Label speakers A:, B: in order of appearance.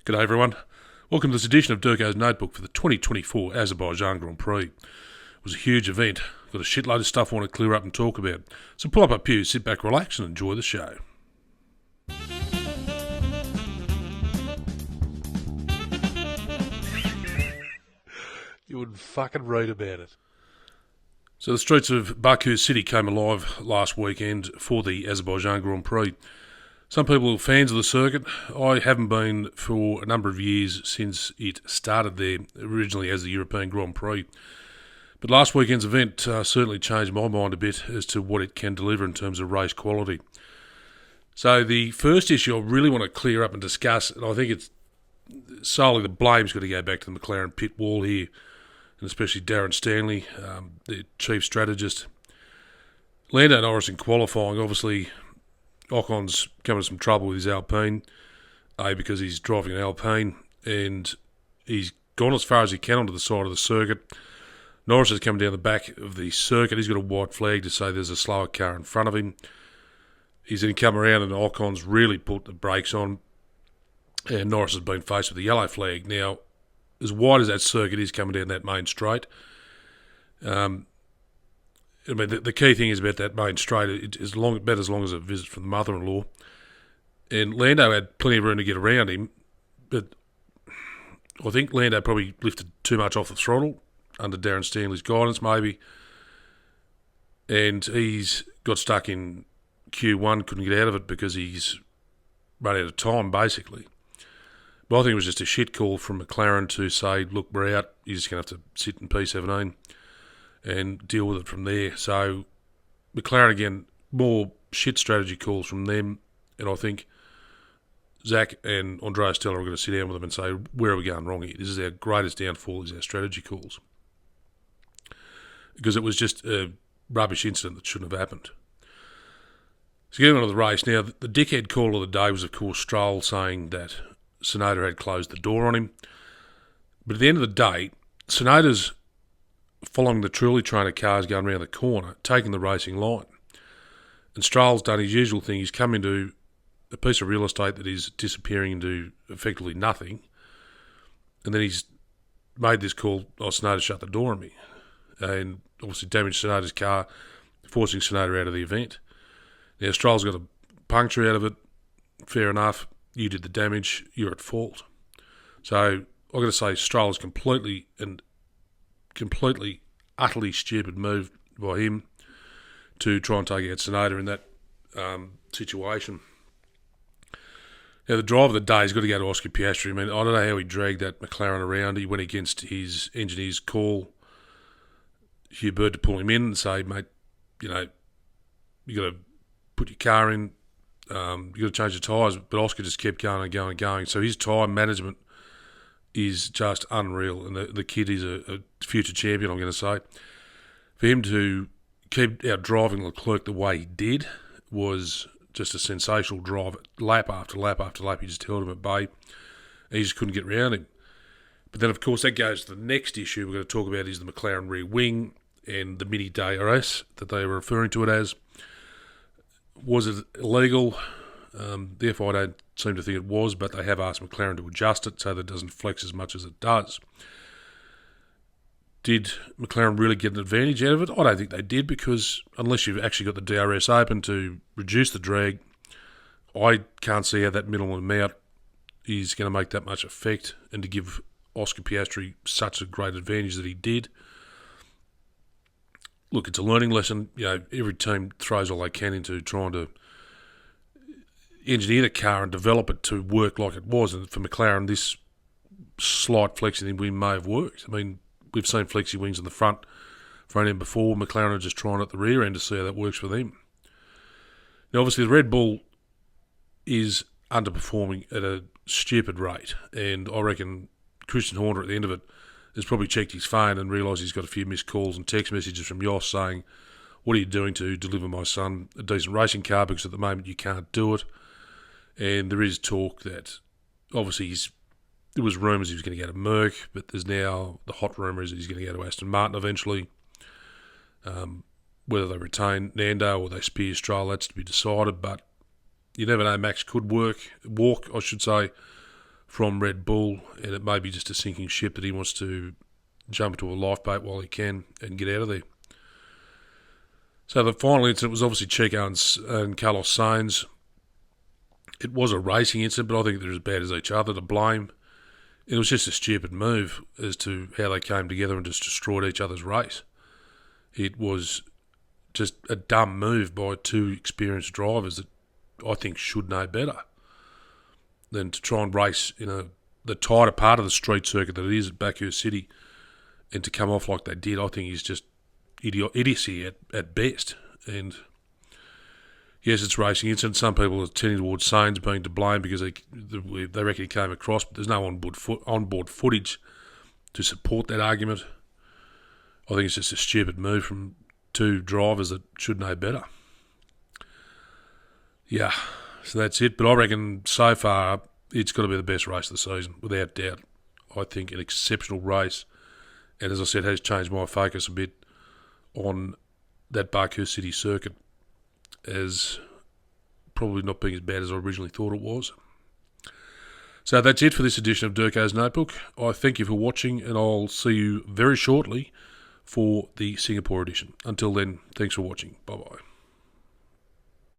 A: G'day everyone. Welcome to this edition of DURKO's Notebook for the 2024 Azerbaijan Grand Prix. It was a huge event. Got a shitload of stuff I want to clear up and talk about. So pull up a pew, sit back, relax and enjoy the show. You wouldn't fucking read about it. So the streets of Baku City came alive last weekend for the Azerbaijan Grand Prix. Some people are fans of the circuit. I haven't been for a number of years since it started there, originally as the European Grand Prix. But last weekend's event certainly changed my mind a bit as to what it can deliver in terms of race quality. So the first issue I really want to clear up and discuss, and I think it's solely the blame's got to go back to the McLaren pit wall here, and especially Darren Stanley, the chief strategist. Lando Norris in qualifying, obviously Ocon's come into some trouble with his Alpine, because he's driving an Alpine, and he's gone as far as he can onto the side of the circuit. Norris has come down the back of the circuit. He's got a white flag to say there's a slower car in front of him. He's then come around and Ocon's really put the brakes on, and Norris has been faced with a yellow flag. Now, as wide as that circuit is coming down that main straight, the key thing is about that main straight, it's about as long as a visit from the mother-in-law. And Lando had plenty of room to get around him, but I think Lando probably lifted too much off the throttle under Darren Stanley's guidance, maybe. And he's got stuck in Q1, couldn't get out of it because he's run out of time, basically. But I think it was just a shit call from McLaren to say, look, we're out, you're just going to have to sit in P17 and deal with it from there. So McLaren, again, more shit strategy calls from them, and I think Zach and Andrea Stella are going to sit down with them and say, where are we going wrong here? This is our greatest downfall, is our strategy calls. Because it was just a rubbish incident that shouldn't have happened. So getting on to the race, now the dickhead call of the day was, of course, Stroll saying that Tsunoda had closed the door on him. But at the end of the day, Tsunoda's following the truly trainer cars going around the corner, taking the racing line. And Stroll's done his usual thing. He's come into a piece of real estate that is disappearing into effectively nothing. And then he's made this call, Tsunoda shut the door on me. And obviously damaged Tsunoda's car, forcing Tsunoda out of the event. Now, Stroll's got a puncture out of it. Fair enough. You did the damage. You're at fault. So I've got to say, Stroll is completely, utterly stupid move by him to try and take out Tsunoda in that situation. Now, the driver of the day has got to go to Oscar Piastri. I mean, I don't know how he dragged that McLaren around. He went against his engineer's call, Hugh Bird, to pull him in and say, mate, you got to put your car in, you got to change the tyres. But Oscar just kept going and going and going. So his tyre management is just unreal, and the kid is a future champion, I'm going to say. For him to keep out driving Leclerc the way he did was just a sensational drive, lap after lap after lap. He just held him at bay. He just couldn't get around him. But then, of course, that goes to the next issue we're going to talk about, is the McLaren rear wing and the Mini DRS that they were referring to it as. Was it illegal? The FIA don't seem to think it was, but they have asked McLaren to adjust it so that it doesn't flex as much as it does. Did McLaren really get an advantage out of it? I don't think they did, because unless you've actually got the DRS open to reduce the drag, I can't see how that middle amount is going to make that much effect, and to give Oscar Piastri such a great advantage that he did. Look, it's a learning lesson. Every team throws all they can into trying to engineer the car and develop it to work like it was. And for McLaren, this slight flexing in wing may have worked. I mean, we've seen flexi wings in the front end before. McLaren are just trying at the rear end to see how that works for them. Now, obviously, the Red Bull is underperforming at a stupid rate, and I reckon Christian Horner at the end of it has probably checked his phone and realised he's got a few missed calls and text messages from Jos saying, what are you doing to deliver my son a decent racing car, because at the moment you can't do it. And there is talk that, obviously, there was rumours he was going to go to Merck, but there's now the hot rumour is that he's going to go to Aston Martin eventually. Whether they retain Nando or they spear Stroll, that's to be decided, but you never know. Max could walk, from Red Bull, and it may be just a sinking ship that he wants to jump into a lifeboat while he can and get out of there. So the final incident was obviously Chico and Carlos Sainz. It was a racing incident, but I think they're as bad as each other to blame. It was just a stupid move as to how they came together and just destroyed each other's race. It was just a dumb move by two experienced drivers that I think should know better than to try and race in the tighter part of the street circuit that it is at Baku City, and to come off like they did. I think is just idiocy at best. And yes, it's racing incident. Some people are tending towards Sainz being to blame because they reckon he came across, but there's no onboard footage to support that argument. I think it's just a stupid move from two drivers that should know better. Yeah, so that's it. But I reckon so far it's got to be the best race of the season, without doubt. I think an exceptional race, and as I said, has changed my focus a bit on that Baku City circuit as probably not being as bad as I originally thought it was. So that's it for this edition of DURKO's Notebook. I thank you for watching, and I'll see you very shortly for the Singapore edition. Until then, thanks for watching. Bye-bye.